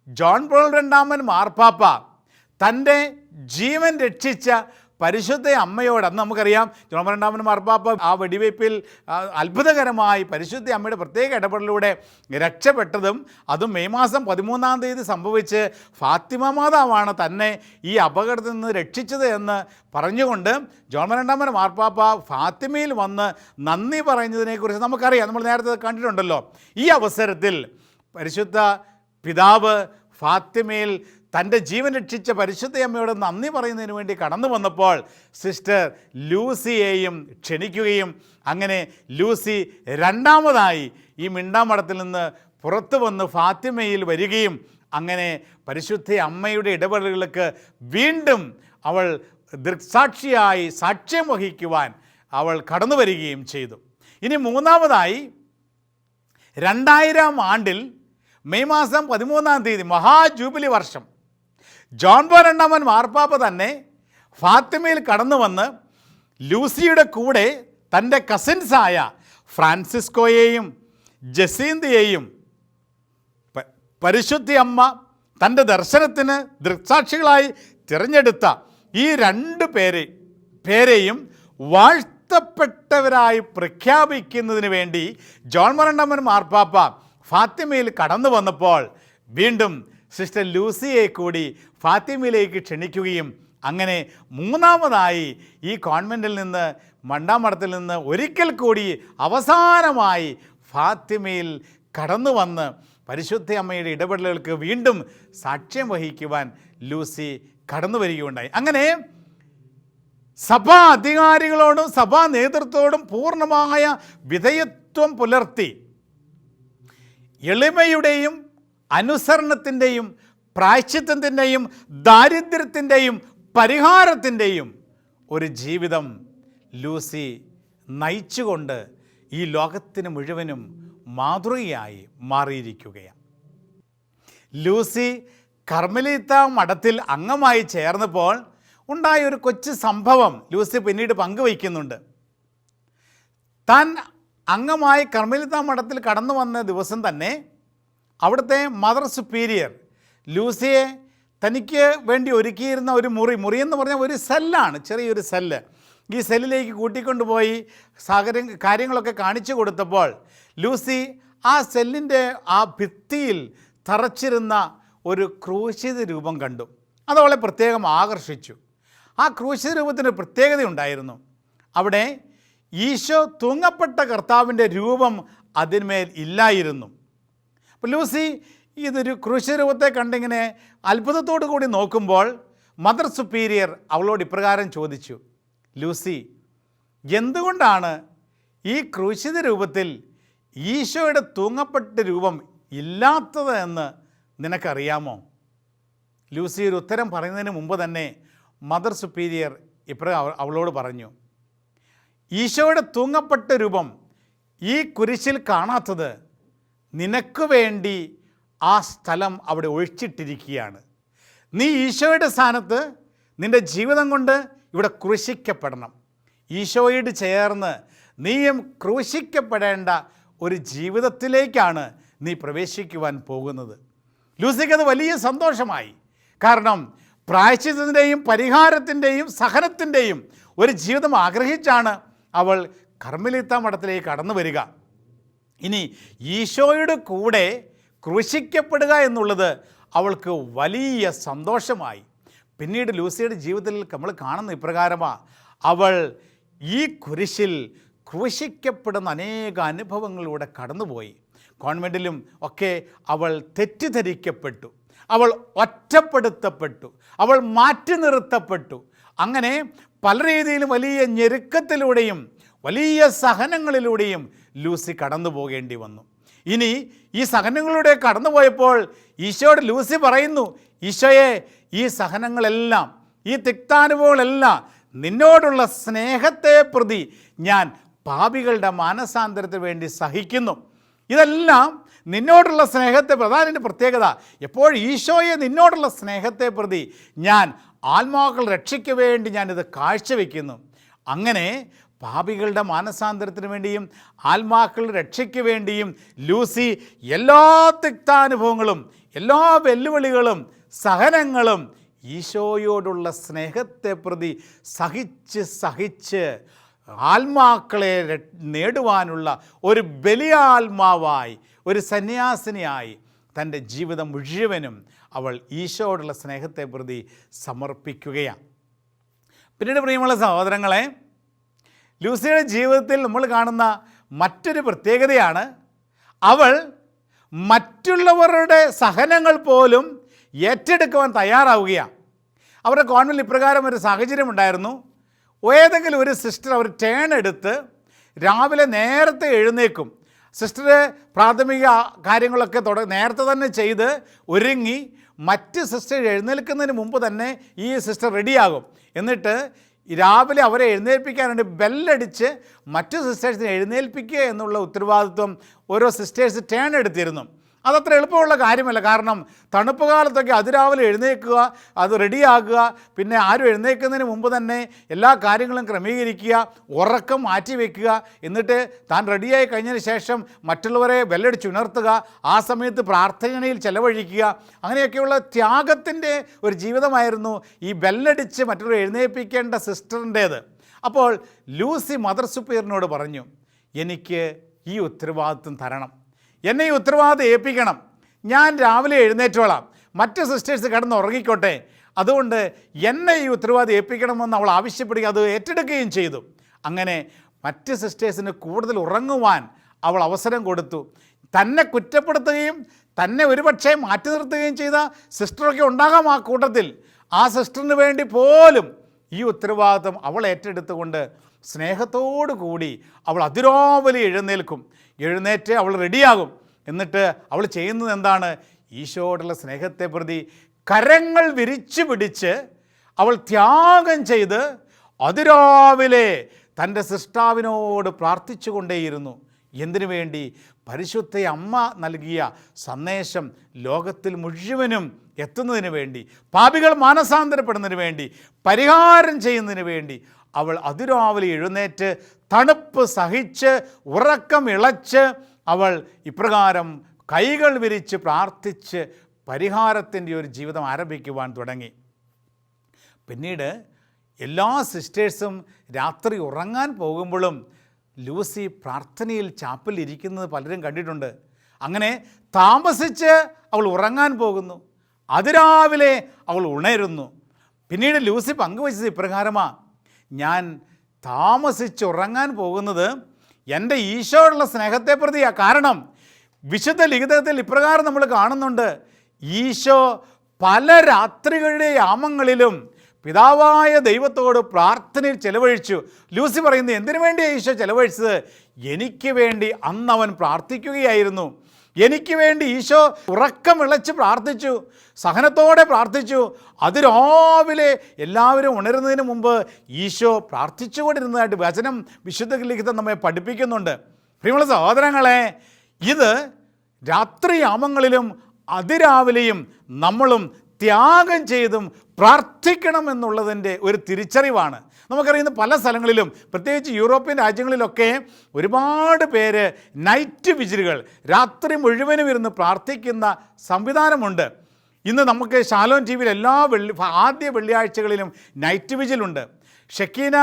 ജോൺ പോൾ 2-ാമൻ മാർപ്പാപ്പ തൻ്റെ ജീവൻ രക്ഷിച്ച പരിശുദ്ധ അമ്മയോട്, അന്ന് നമുക്കറിയാം ജോൺ പോൾ 2-ാമൻ മാർപ്പാപ്പ ആ വെടിവയ്പ്പിൽ അത്ഭുതകരമായി പരിശുദ്ധ അമ്മയുടെ പ്രത്യേക ഇടപെടലിലൂടെ രക്ഷപ്പെട്ടതും, അതും മെയ് മാസം 13-ാം തീയതി സംഭവിച്ച് ഫാത്തിമ മാതാവാണ് തന്നെ ഈ അപകടത്തിൽ നിന്ന് രക്ഷിച്ചത് എന്ന് പറഞ്ഞുകൊണ്ട് ജോൺ പോൾ 2-ാമൻ മാർപ്പാപ്പ ഫാത്തിമയിൽ വന്ന് നന്ദി പറയുന്നതിനെക്കുറിച്ച് നമുക്കറിയാം, നമ്മൾ നേരത്തെ കണ്ടിട്ടുണ്ടല്ലോ. ഈ അവസരത്തിൽ പരിശുദ്ധ പിതാവ് ഫാത്തിമയിൽ തൻ്റെ ജീവൻ രക്ഷിച്ച പരിശുദ്ധയമ്മയോട് നന്ദി പറയുന്നതിന് വേണ്ടി കടന്നു വന്നപ്പോൾ സിസ്റ്റർ ലൂസിയെയും ക്ഷണിക്കുകയും അങ്ങനെ ലൂസി രണ്ടാമതായി ഈ മിണ്ടാമഠത്തിൽ നിന്ന് പുറത്തു വന്ന് ഫാത്തിമയിൽ വരികയും അങ്ങനെ പരിശുദ്ധ അമ്മയുടെ ഇടപെടലുകൾക്ക് വീണ്ടും അവൾ ദൃക്സാക്ഷിയായി സാക്ഷ്യം വഹിക്കുവാൻ അവൾ കടന്നു വരികയും ചെയ്തു. ഇനി മൂന്നാമതായി 2000 ആണ്ടിൽ മെയ് മാസം 13-ാം തീയതി മഹാജൂബിലി വർഷം ജോൺ പോൾ 2-ാമൻ മാർപ്പാപ്പ തന്നെ ഫാത്തിമയിൽ കടന്നു വന്ന് ലൂസിയുടെ കൂടെ തൻ്റെ കസിൻസായ ഫ്രാൻസിസ്കോയെയും ജസീന്തയെയും പരിശുദ്ധ അമ്മ തൻ്റെ ദർശനത്തിന് ദൃക്സാക്ഷികളായി തിരഞ്ഞെടുത്ത ഈ 2 പേരെയും വാഴ്ത്തപ്പെട്ടവരായി പ്രഖ്യാപിക്കുന്നതിന് വേണ്ടി ജോൺ പോൾ 2-ാമൻ മാർപ്പാപ്പ ഫാത്തിമയിൽ കടന്നു വന്നപ്പോൾ വീണ്ടും സിസ്റ്റർ ലൂസിയെ കൂടി ഫാത്തിമയിലേക്ക് ക്ഷണിക്കുകയും അങ്ങനെ മൂന്നാമതായി ഈ കോൺവെൻറ്റിൽ നിന്ന് മിണ്ടാമഠത്തിൽ നിന്ന് ഒരിക്കൽ കൂടി അവസാനമായി ഫാത്തിമയിൽ കടന്നു വന്ന് പരിശുദ്ധ അമ്മയുടെ ഇടപെടലുകൾക്ക് വീണ്ടും സാക്ഷ്യം വഹിക്കുവാൻ ലൂസി കടന്നു വരികയുണ്ടായി. അങ്ങനെ സഭാ അധികാരികളോടും സഭാ നേതൃത്വത്തോടും പൂർണ്ണമായ വിധേയത്വം പുലർത്തി എളിമയുടെയും അനുസരണത്തിൻ്റെയും പ്രായശ്ചിത്തത്തിൻ്റെയും ദാരിദ്ര്യത്തിൻ്റെയും പരിഹാരത്തിൻ്റെയും ഒരു ജീവിതം ലൂസി നയിച്ചുകൊണ്ട് ഈ ലോകത്തിന് മുഴുവനും മാതൃകയായി മാറിയിരിക്കുകയാണ്. ലൂസി കർമ്മലീത്ത മഠത്തിൽ അംഗമായി ചേർന്നപ്പോൾ ഉണ്ടായ ഒരു കൊച്ചു സംഭവം ലൂസി പിന്നീട് പങ്കുവയ്ക്കുന്നുണ്ട്. താൻ അംഗമായി കർമ്മലീത്ത മഠത്തിൽ കടന്നു വന്ന ദിവസം തന്നെ അവിടുത്തെ മദർ സുപ്പീരിയർ ലൂസിയെ തനിക്ക് വേണ്ടി ഒരുക്കിയിരുന്ന ഒരു മുറി എന്ന് പറഞ്ഞാൽ ഒരു സെല്ലാണ്, ചെറിയൊരു സെല്ല്. ഈ സെല്ലിലേക്ക് കൂട്ടിക്കൊണ്ടുപോയി കാര്യങ്ങളൊക്കെ കാണിച്ചു കൊടുത്തപ്പോൾ ലൂസി ആ സെല്ലിൻ്റെ ആ ഭിത്തിയിൽ തറച്ചിരുന്ന ഒരു ക്രൂശിത രൂപം കണ്ടു. അതവളെ പ്രത്യേകം ആകർഷിച്ചു. ആ ക്രൂശിത രൂപത്തിന് പ്രത്യേകതയുണ്ടായിരുന്നു. അവിടെ ഈശോ തൂങ്ങപ്പെട്ട കർത്താവിൻ്റെ രൂപം അതിന്മേൽ ഇല്ലായിരുന്നു. അപ്പോൾ ലൂസി ഇതൊരു ക്രൂശിത രൂപത്തെ കണ്ടിങ്ങനെ അത്ഭുതത്തോടു കൂടി നോക്കുമ്പോൾ മദർ സുപ്പീരിയർ അവളോട് ഇപ്രകാരം ചോദിച്ചു, ലൂസി, എന്തുകൊണ്ടാണ് ഈ ക്രൂശിത രൂപത്തിൽ ഈശോയുടെ തൂങ്ങപ്പെട്ട രൂപം ഇല്ലാത്തത് എന്ന് നിനക്കറിയാമോ? ലൂസി ഒരു ഉത്തരം പറയുന്നതിന് മുമ്പ് തന്നെ മദർ സുപ്പീരിയർ ഇപ്രകാരം അവളോട് പറഞ്ഞു, ഈശോയുടെ തൂങ്ങപ്പെട്ട രൂപം ഈ കുരിശിൽ കാണാത്തത് നിനക്ക് വേണ്ടി ആ സ്ഥലം അവിടെ ഒഴിച്ചിട്ടിരിക്കുകയാണ്. നീ ഈശോയുടെ സ്ഥാനത്ത് നിൻ്റെ ജീവിതം കൊണ്ട് ഇവിടെ ക്രൂശിക്കപ്പെടണം. ഈശോയോട് ചേർന്ന് നീയും ക്രൂശിക്കപ്പെടേണ്ട ഒരു ജീവിതത്തിലേക്കാണ് നീ പ്രവേശിക്കുവാൻ പോകുന്നത്. ലൂസിക്കത് വലിയ സന്തോഷമായി. കാരണം പ്രായശ്ചിത്തത്തിൻ്റെയും പരിഹാരത്തിൻ്റെയും സഹനത്തിൻ്റെയും ഒരു ജീവിതം ആഗ്രഹിച്ചാണ് അവൾ കർമ്മലീത്ത മഠത്തിലേക്ക് കടന്നു വരിക. ഇനി ഈശോയുടെ കൂടെ ക്രൂശിക്കപ്പെടുക എന്നുള്ളത് അവൾക്ക് വലിയ സന്തോഷമായി. പിന്നീട് ലൂസിയുടെ ജീവിതത്തിൽ നമ്മൾ കാണുന്ന ഇപ്രകാരമാണ്. അവൾ ഈ കുരിശിൽ ക്രൂശിക്കപ്പെടുന്ന അനേക അനുഭവങ്ങളിലൂടെ കടന്നുപോയി. കോൺവെൻറ്റിലും ഒക്കെ അവൾ തെറ്റിദ്ധരിക്കപ്പെട്ടു, അവൾ ഒറ്റപ്പെടുത്തപ്പെട്ടു, അവൾ മാറ്റി നിർത്തപ്പെട്ടു. അങ്ങനെ പല രീതിയിലും വലിയ ഞെരുക്കത്തിലൂടെയും വലിയ സഹനങ്ങളിലൂടെയും ലൂസി കടന്നു പോകേണ്ടി വന്നു. ഇനി ഈ സഹനങ്ങളിലൂടെ കടന്നുപോയപ്പോൾ ഈശോയോട് ലൂസി പറയുന്നു, ഈശോയെ, ഈ സഹനങ്ങളെല്ലാം, ഈ തിക്താനുഭവങ്ങളെല്ലാം നിന്നോടുള്ള സ്നേഹത്തെ പ്രതി ഞാൻ പാപികളുടെ മാനസാന്തരത്തിന് വേണ്ടി സഹിക്കുന്നു. ഇതെല്ലാം നിന്നോടുള്ള സ്നേഹത്തെ പ്രധാന പ്രത്യേകത. എപ്പോൾ ഈശോയെ നിന്നോടുള്ള സ്നേഹത്തെ പ്രതി ഞാൻ ആത്മാക്കൾ രക്ഷയ്ക്ക് വേണ്ടി ഞാനിത് കാഴ്ചവെക്കുന്നു. അങ്ങനെ പാപികളുടെ മാനസാന്തരത്തിന് വേണ്ടിയും ആത്മാക്കളുടെ രക്ഷയ്ക്ക് വേണ്ടിയും ലൂസി എല്ലാ തിക്താനുഭവങ്ങളും എല്ലാ വെല്ലുവിളികളും സഹനങ്ങളും ഈശോയോടുള്ള സ്നേഹത്തെ പ്രതി സഹിച്ച് ആത്മാക്കളെ നേടുവാനുള്ള ഒരു ബലിയാത്മാവായി, ഒരു സന്യാസിനിയായി തൻ്റെ ജീവിതം മുഴുവനും അവൾ ഈശോയോടുള്ള സ്നേഹത്തെ പ്രതി സമർപ്പിക്കുകയാണ്. പിന്നീട് പ്രിയമുള്ള സഹോദരങ്ങളെ, ലൂസിയുടെ ജീവിതത്തിൽ നമ്മൾ കാണുന്ന മറ്റൊരു പ്രത്യേകതയാണ്, അവൾ മറ്റുള്ളവരുടെ സഹനങ്ങൾ പോലും ഏറ്റെടുക്കുവാൻ തയ്യാറാവുകയാണ്. അവരുടെ കോൺവെൻറ്റിൽ ഇപ്രകാരം ഒരു സാഹചര്യം ഉണ്ടായിരുന്നു. ഏതെങ്കിലും ഒരു സിസ്റ്റർ അവർ ടേൺ എടുത്ത് രാവിലെ നേരത്തെ എഴുന്നേക്കും. സിസ്റ്റർ പ്രാഥമിക കാര്യങ്ങളൊക്കെ നേരത്തെ തന്നെ ചെയ്ത് ഒരുങ്ങി മറ്റ് സിസ്റ്റർ എഴുന്നേൽക്കുന്നതിന് മുമ്പ് തന്നെ ഈ സിസ്റ്റർ റെഡിയാകും. എന്നിട്ട് രാവിലെ അവരെ എഴുന്നേൽപ്പിക്കാൻ വേണ്ടി ബെല്ലടിച്ച് മറ്റു സിസ്റ്റേഴ്സിനെ എഴുന്നേൽപ്പിക്കുക എന്നുള്ള ഉത്തരവാദിത്വം ഓരോ സിസ്റ്റേഴ്സ് ടേൺ എടുത്തിരുന്നു. അതത്ര എളുപ്പമുള്ള കാര്യമല്ല. കാരണം തണുപ്പ് കാലത്തൊക്കെ അതിരാവിലെ എഴുന്നേൽക്കുക, അത് റെഡിയാക്കുക, പിന്നെ ആരും എഴുന്നേൽക്കുന്നതിന് മുമ്പ് തന്നെ എല്ലാ കാര്യങ്ങളും ക്രമീകരിക്കുക, ഉറക്കം മാറ്റിവെക്കുക, എന്നിട്ട് താൻ റെഡിയായി കഴിഞ്ഞതിന് ശേഷം മറ്റുള്ളവരെ ബെല്ലടിച്ചുണർത്തുക, ആ സമയത്ത് പ്രാർത്ഥനയിൽ ചെലവഴിക്കുക, അങ്ങനെയൊക്കെയുള്ള ത്യാഗത്തിൻ്റെ ഒരു ജീവിതമായിരുന്നു ഈ ബെല്ലടിച്ച് മറ്റുള്ളവരെ എഴുന്നേൽപ്പിക്കേണ്ട സിസ്റ്ററിൻ്റേത്. അപ്പോൾ ലൂസി മദർ സുപ്പീരിയറിനോട് പറഞ്ഞു, എനിക്ക് ഈ ഉത്തരവാദിത്വം തരണം, എന്നെ ഈ ഉത്തരവാദിത്വം ഏൽപ്പിക്കണം, ഞാൻ രാവിലെ എഴുന്നേറ്റോളാം, മറ്റ് സിസ്റ്റേഴ്സ് കിടന്ന് ഉറങ്ങിക്കോട്ടെ, അതുകൊണ്ട് എന്നെ ഈ ഉത്തരവാദിത്വം ഏൽപ്പിക്കണമെന്ന് അവൾ ആവശ്യപ്പെടുകയും അത് ഏറ്റെടുക്കുകയും ചെയ്തു. അങ്ങനെ മറ്റ് സിസ്റ്റേഴ്സിന് കൂടുതൽ ഉറങ്ങുവാൻ അവൾ അവസരം കൊടുത്തു. തന്നെ കുറ്റപ്പെടുത്തുകയും തന്നെ ഒരുപക്ഷെ മാറ്റി നിർത്തുകയും ചെയ്ത സിസ്റ്ററൊക്കെ ഉണ്ടാകാം ആ കൂട്ടത്തിൽ. ആ സിസ്റ്ററിന് വേണ്ടി പോലും ഈ ഉത്തരവാദിത്വം അവൾ ഏറ്റെടുത്തുകൊണ്ട് സ്നേഹത്തോടു കൂടി അവൾ അതിരാവിലെ എഴുന്നേറ്റ് അവൾ റെഡിയാകും. എന്നിട്ട് അവൾ ചെയ്യുന്നത് എന്താണ്? ഈശോയോടുള്ള സ്നേഹത്തെ പ്രതി കരങ്ങൾ വിരിച്ചു പിടിച്ച് അവൾ ത്യാഗം ചെയ്ത് അതിരാവിലെ തൻ്റെ സൃഷ്ടാവിനോട് പ്രാർത്ഥിച്ചു കൊണ്ടേയിരുന്നു. എന്തിനു വേണ്ടി? പരിശുദ്ധ അമ്മ നൽകിയ സന്ദേശം ലോകത്തിൽ മുഴുവനും എത്തുന്നതിന് വേണ്ടി, പാപികൾ മാനസാന്തരപ്പെടുന്നതിന് വേണ്ടി, പരിഹാരം ചെയ്യുന്നതിന് വേണ്ടി അവൾ അതിരാവിലെ എഴുന്നേറ്റ് തണുപ്പ് സഹിച്ച് ഉറക്കം ഇളച്ച് അവൾ ഇപ്രകാരം കൈകൾ വിരിച്ച് പ്രാർത്ഥിച്ച് പരിഹാരത്തിൻ്റെ ഒരു ജീവിതം ആരംഭിക്കുവാൻ തുടങ്ങി. പിന്നീട് എല്ലാ സിസ്റ്റേഴ്സും രാത്രി ഉറങ്ങാൻ പോകുമ്പോഴും ലൂസി പ്രാർത്ഥനയിൽ ചാപ്പലിൽ ഇരിക്കുന്നത് പലരും കണ്ടിട്ടുണ്ട്. അങ്ങനെ താമസിച്ച് അവൾ ഉറങ്ങാൻ പോകുന്നു, അതിരാവിലെ അവൾ ഉണരുന്നു. പിന്നീട് ലൂസി പങ്കുവച്ചത് ഇപ്രകാരമാണ്, ഞാൻ താമസിച്ചുറങ്ങാൻ പോകുന്നത് എൻ്റെ ഈശോയോടുള്ള സ്നേഹത്തെ പ്രതിയാണ്. കാരണം വിശുദ്ധ ലിഖിതത്തിൽ ഇപ്രകാരം നമ്മൾ കാണുന്നുണ്ട്, ഈശോ പല രാത്രികളുടെ യാമങ്ങളിലും പിതാവായ ദൈവത്തോട് പ്രാർത്ഥനയിൽ ചെലവഴിച്ചു. ലൂസി പറയുന്നത്, എന്തിനു വേണ്ടിയാണ് ഈശോ ചെലവഴിച്ചത്? എനിക്ക് വേണ്ടി അന്ന് അവൻ പ്രാർത്ഥിക്കുകയായിരുന്നു. എനിക്ക് വേണ്ടി ഈശോ ഉറക്കമിളച്ച് പ്രാർത്ഥിച്ചു, സഹനത്തോടെ പ്രാർത്ഥിച്ചു. അതിരാവിലെ എല്ലാവരും ഉണരുന്നതിന് മുമ്പ് ഈശോ പ്രാർത്ഥിച്ചുകൊണ്ടിരുന്നതായിട്ട് വചനം വിശുദ്ധ ലിഖിതം നമ്മെ പഠിപ്പിക്കുന്നുണ്ട്. പ്രിയമുള്ള സഹോദരങ്ങളെ, ഇത് രാത്രിയാമങ്ങളിലും അതിരാവിലെയും നമ്മളും ത്യാഗം ചെയ്തും പ്രാർത്ഥിക്കണം എന്നുള്ളതിൻ്റെ ഒരു തിരിച്ചറിവാണ്. നമുക്കറിയുന്ന പല സ്ഥലങ്ങളിലും, പ്രത്യേകിച്ച് യൂറോപ്യൻ രാജ്യങ്ങളിലൊക്കെ ഒരുപാട് പേര് നൈറ്റ് വിജിലുകൾ, രാത്രി മുഴുവനും ഇരുന്ന് പ്രാർത്ഥിക്കുന്ന സംവിധാനമുണ്ട്. ഇന്ന് നമുക്ക് ഷാലോം ടി വിയിൽ എല്ലാ ആദ്യ വെള്ളിയാഴ്ചകളിലും നൈറ്റ് വിജിലുണ്ട്. ഷെക്കീന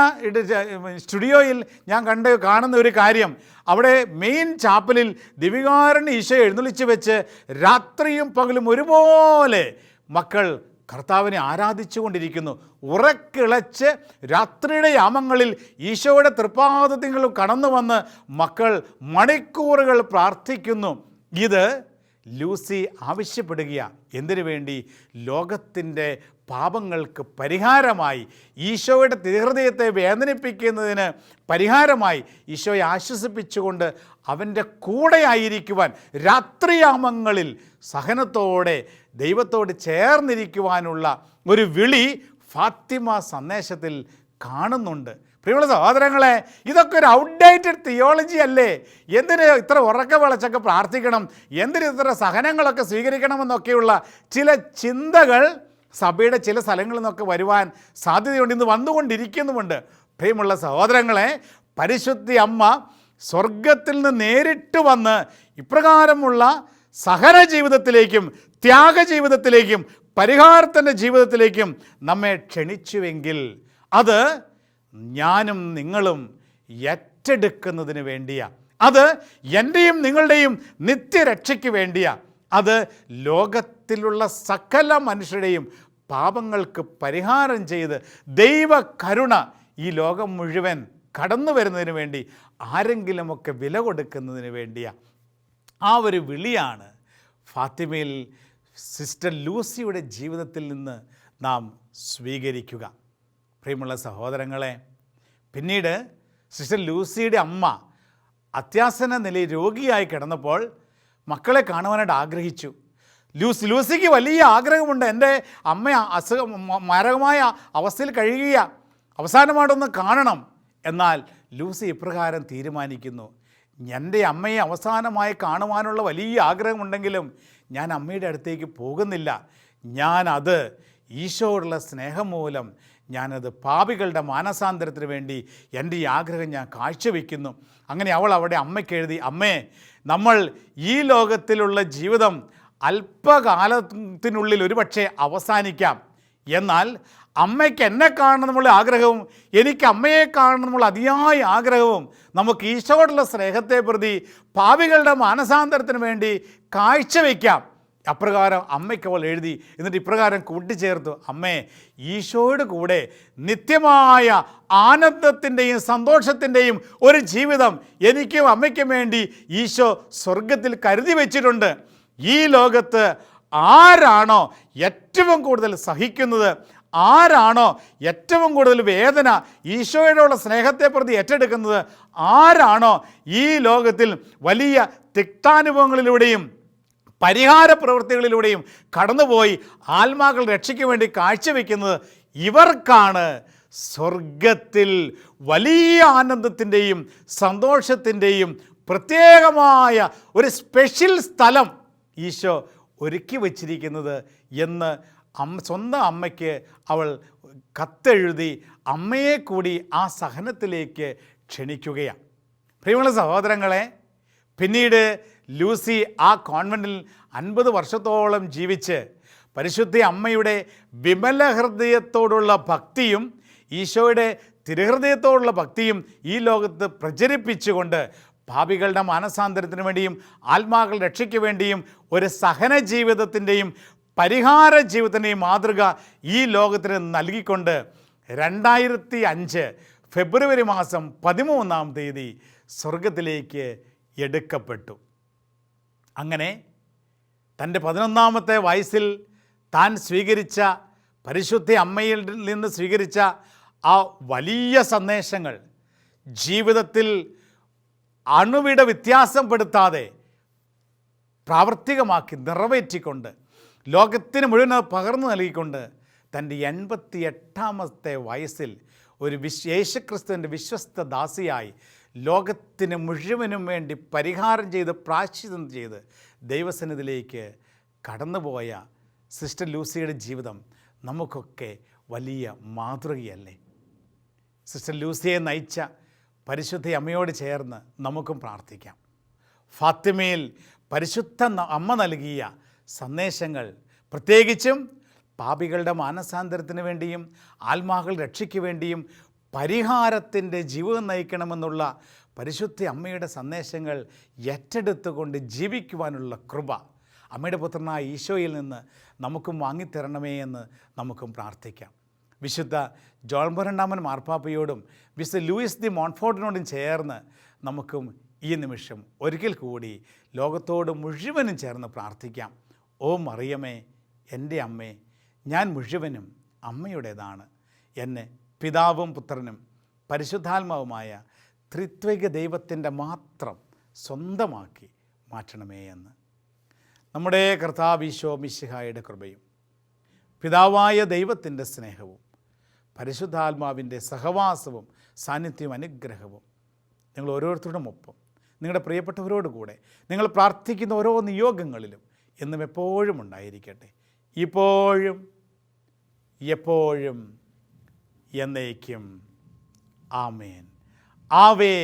സ്റ്റുഡിയോയിൽ ഞാൻ കാണുന്ന ഒരു കാര്യം, അവിടെ മെയിൻ ചാപ്പലിൽ ദിവികാരൻ ഈശോ എഴുന്നള്ളിച്ച് വെച്ച് രാത്രിയും പകലും ഒരുപോലെ മക്കൾ കർത്താവിനെ ആരാധിച്ചു കൊണ്ടിരിക്കുന്നു. ഉറക്കിളച്ച് രാത്രിയുടെ യാമങ്ങളിൽ ഈശോയുടെ തൃപ്പാദത്തിൽ കടന്നു വന്ന് മക്കൾ മണിക്കൂറുകൾ പ്രാർത്ഥിക്കുന്നു. ഇത് ലൂസി ആവശ്യപ്പെടുകയാണ്. എന്തിനു വേണ്ടി? ലോകത്തിൻ്റെ പാപങ്ങൾക്ക് പരിഹാരമായി, ഈശോയുടെ തിരുഹൃദയത്തെ വേദനിപ്പിക്കുന്നതിന് പരിഹാരമായി ഈശോയെ ആശ്വസിപ്പിച്ചുകൊണ്ട് അവൻ്റെ കൂടെയായിരിക്കുവാൻ, രാത്രിയാമങ്ങളിൽ സഹനത്തോടെ ദൈവത്തോട് ചേർന്നിരിക്കുവാനുള്ള ഒരു വിളി ഫാത്തിമ സന്ദേശത്തിൽ കാണുന്നുണ്ട്. പ്രിയമുള്ള സഹോദരങ്ങളെ, ഇതൊക്കെ ഒരു ഔട്ട്ഡേറ്റഡ് തിയോളജി അല്ലേ? എന്തിന് ഇത്ര ഉറക്ക വിളച്ചൊക്കെ പ്രാർത്ഥിക്കണം, എന്തിന് ഇത്ര സഹനങ്ങളൊക്കെ സ്വീകരിക്കണമെന്നൊക്കെയുള്ള ചില ചിന്തകൾ സഭയുടെ ചില സ്ഥലങ്ങളിൽ നിന്നൊക്കെ വരുവാൻ സാധ്യതയുണ്ട്, ഇന്ന് വന്നുകൊണ്ടിരിക്കുന്നുമുണ്ട്. പ്രിയമുള്ള സഹോദരങ്ങളെ, പരിശുദ്ധ അമ്മ സ്വർഗത്തിൽ നിന്ന് നേരിട്ട് വന്ന് ഇപ്രകാരമുള്ള സഹന ജീവിതത്തിലേക്കും ത്യാഗജീവിതത്തിലേക്കും പരിഹാരത്തിൻ്റെ ജീവിതത്തിലേക്കും നമ്മെ ക്ഷണിച്ചുവെങ്കിൽ അത് ഞാനും നിങ്ങളും ഏറ്റെടുക്കുന്നതിന് വേണ്ടിയാണ്. അത് എൻ്റെയും നിങ്ങളുടെയും നിത്യരക്ഷയ്ക്ക് വേണ്ടിയാണ്. അത് ലോകത്തിലുള്ള സകല മനുഷ്യരുടെയും പാപങ്ങൾക്ക് പരിഹാരം ചെയ്ത് ദൈവകരുണ ഈ ലോകം മുഴുവൻ കടന്നു വരുന്നതിന് വേണ്ടി ആരെങ്കിലുമൊക്കെ വില കൊടുക്കുന്നതിന് വേണ്ടിയാണ്. ആ ഒരു വിളിയാണ് ഫാത്തിമയിൽ സിസ്റ്റർ ലൂസിയുടെ ജീവിതത്തിൽ നിന്ന് നാം സ്വീകരിക്കുക. പ്രിയമുള്ള സഹോദരങ്ങളെ, പിന്നീട് സിസ്റ്റർ ലൂസിയുടെ അമ്മ അത്യാസന്ന നിലയിൽ രോഗിയായി കിടന്നപ്പോൾ മക്കളെ കാണുവാനായിട്ട് ആഗ്രഹിച്ചു. ലൂസിക്ക് വലിയ ആഗ്രഹമുണ്ട്. എൻ്റെ അമ്മ മാരകമായ അവസ്ഥയിൽ കഴിയുക, അവസാനമായിട്ടൊന്ന് കാണണം. എന്നാൽ ലൂസി ഇപ്രകാരം തീരുമാനിക്കുന്നു, എൻ്റെ അമ്മയെ അവസാനമായി കാണുവാനുള്ള വലിയ ആഗ്രഹമുണ്ടെങ്കിലും ഞാൻ അമ്മയുടെ അടുത്തേക്ക് പോകുന്നില്ല. ഞാനത് ഈശോയോടുള്ള സ്നേഹം മൂലം ഞാനത് പാപികളുടെ മാനസാന്തരത്തിന് വേണ്ടി എൻ്റെ ഈ ആഗ്രഹം ഞാൻ കാഴ്ചവെക്കുന്നു. അങ്ങനെ അവൾ അവിടെ അമ്മയ്ക്ക് എഴുതി, അമ്മേ, നമ്മൾ ഈ ലോകത്തിലുള്ള ജീവിതം അല്പകാലത്തിനുള്ളിൽ ഒരുപക്ഷെ അവസാനിക്കാം. എന്നാൽ അമ്മയ്ക്ക് എന്നെ കാണണമെന്നുള്ള ആഗ്രഹവും എനിക്ക് അമ്മയെ കാണണമെന്നുള്ള അതിയായ ആഗ്രഹവും നമുക്ക് ഈശോയോടുള്ള സ്നേഹത്തെ പ്രതി പാപികളുടെ മാനസാന്തരത്തിന് വേണ്ടി കാഴ്ചവെക്കാം. അപ്രകാരം അമ്മയ്ക്ക് അവൾ എഴുതി. എന്നിട്ട് ഇപ്രകാരം കൂട്ടിച്ചേർത്തു, അമ്മേ, ഈശോയുടെ കൂടെ നിത്യമായ ആനന്ദത്തിൻ്റെയും സന്തോഷത്തിൻ്റെയും ഒരു ജീവിതം എനിക്കും അമ്മയ്ക്കും വേണ്ടി ഈശോ സ്വർഗത്തിൽ കരുതി വച്ചിട്ടുണ്ട്. ഈ ലോകത്ത് ആരാണോ ഏറ്റവും കൂടുതൽ സഹിക്കുന്നത്, ആരാണോ ഏറ്റവും കൂടുതൽ വേദന ഈശോയോടുള്ള സ്നേഹത്തെ പ്രതി ഏറ്റെടുക്കുന്നത്, ആരാണോ ഈ ലോകത്തിൽ വലിയ തിക്താനുഭവങ്ങളിലൂടെയും പരിഹാര പ്രവൃത്തികളിലൂടെയും കടന്നുപോയി ആത്മാക്കൾ രക്ഷയ്ക്ക് വേണ്ടി കാഴ്ചവെക്കുന്നത്, ഇവർക്കാണ് സ്വർഗത്തിൽ വലിയ ആനന്ദത്തിൻ്റെയും സന്തോഷത്തിൻ്റെയും പ്രത്യേകമായ ഒരു സ്പെഷ്യൽ സ്ഥലം ഈശോ ഒരുക്കി വച്ചിരിക്കുന്നത് എന്ന് സ്വന്തം അമ്മയ്ക്ക് അവൾ കത്തെഴുതി അമ്മയെ കൂടി ആ സഹനത്തിലേക്ക് ക്ഷണിക്കുകയാണ്. പ്രിയമുള്ള സഹോദരങ്ങളെ, പിന്നീട് ലൂസി ആ കോൺവെൻറ്റിൽ 50 വർഷത്തോളം ജീവിച്ച് പരിശുദ്ധ അമ്മയുടെ വിമല ഹൃദയത്തോടുള്ള ഭക്തിയും ഈശോയുടെ തിരുഹൃദയത്തോടുള്ള ഭക്തിയും ഈ ലോകത്ത് പ്രചരിപ്പിച്ചുകൊണ്ട് പാപികളുടെ മാനസാന്തരത്തിന് വേണ്ടിയും ആത്മാക്കൾ രക്ഷയ്ക്ക് വേണ്ടിയും ഒരു സഹന ജീവിതത്തിൻ്റെയും പരിഹാര ജീവിതത്തിൻ്റെയും മാതൃക ഈ ലോകത്തിന് നൽകിക്കൊണ്ട് 2005 ഫെബ്രുവരി മാസം 13 സ്വർഗത്തിലേക്ക് എടുക്കപ്പെട്ടു. അങ്ങനെ തൻ്റെ 11 വയസ്സിൽ താൻ സ്വീകരിച്ച പരിശുദ്ധ അമ്മയിൽ നിന്ന് സ്വീകരിച്ച ആ വലിയ സന്ദേശങ്ങൾ ജീവിതത്തിൽ അണുവിട വ്യത്യാസപ്പെടുത്താതെ പ്രാവർത്തികമാക്കി നിറവേറ്റിക്കൊണ്ട് ലോകത്തിന് മുഴുവൻ പകർന്നു നൽകിക്കൊണ്ട് തൻ്റെ 88 വയസ്സിൽ ഒരു യേശുക്രിസ്തുവിൻ്റെ വിശ്വസ്ത ദാസിയായി ലോകത്തിന് മുഴുവനും വേണ്ടി പരിഹാരം ചെയ്ത് പ്രായശ്ചിത്തം ചെയ്ത് ദൈവസന്നിധിയിലേക്ക് കടന്നുപോയ സിസ്റ്റർ ലൂസിയുടെ ജീവിതം നമുക്കൊക്കെ വലിയ മാതൃകയല്ലേ? സിസ്റ്റർ ലൂസിയെ നയിച്ച പരിശുദ്ധ അമ്മയോട് ചേർന്ന് നമുക്കും പ്രാർത്ഥിക്കാം. ഫാത്തിമയിൽ പരിശുദ്ധ അമ്മ നൽകിയ സന്ദേശങ്ങൾ, പ്രത്യേകിച്ചും പാപികളുടെ മാനസാന്തരത്തിന് വേണ്ടിയും ആത്മാക്കൾ രക്ഷയ്ക്ക് വേണ്ടിയും പരിഹാരത്തിൻ്റെ ജീവിതം നയിക്കണമെന്നുള്ള പരിശുദ്ധ അമ്മയുടെ സന്ദേശങ്ങൾ ഏറ്റെടുത്തുകൊണ്ട് ജീവിക്കുവാനുള്ള കൃപ, അമ്മയുടെ പുത്രനായ ഈശോയിൽ നിന്ന് നമുക്കും വാങ്ങിത്തരണമേ എന്ന് നമുക്കും പ്രാർത്ഥിക്കാം. വിശുദ്ധ ജോൺ പോൾ രണ്ടാമൻ മാർപ്പാപ്പയോടും വിശുദ്ധ ലൂയിസ് ദി മോൺഫോർട്ടിനോടും ചേർന്ന് നമുക്കും ഈ നിമിഷം ഒരിക്കൽ കൂടി ലോകത്തോട് മുഴുവനും ചേർന്ന് പ്രാർത്ഥിക്കാം. ഓ മറിയമേ, എൻ്റെ അമ്മേ, ഞാൻ മുഴുവനും അമ്മയുടേതാണ്. എന്നെ പിതാവും പുത്രനും പരിശുദ്ധാത്മാവുമായ ത്രിത്വിക ദൈവത്തിൻ്റെ മാത്രം സ്വന്തമാക്കി മാറ്റണമേ എന്ന്. നമ്മുടെ കർത്താവ് ഈശോ മിശിഹായുടെ കൃപയും പിതാവായ ദൈവത്തിൻ്റെ സ്നേഹവും പരിശുദ്ധാത്മാവിൻ്റെ സഹവാസവും സാന്നിധ്യവും അനുഗ്രഹവും നിങ്ങൾ ഓരോരുത്തരുടെയും ഒപ്പം, നിങ്ങളുടെ പ്രിയപ്പെട്ടവരോട് കൂടെ, നിങ്ങൾ പ്രാർത്ഥിക്കുന്ന ഓരോ നിയോഗങ്ങളിലും എന്നും എപ്പോഴും ഉണ്ടായിരിക്കട്ടെ, ഇപ്പോഴും എപ്പോഴും എന്നേക്കും. ആമേൻ. Ave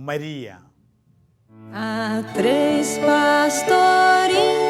Maria. A tres pastores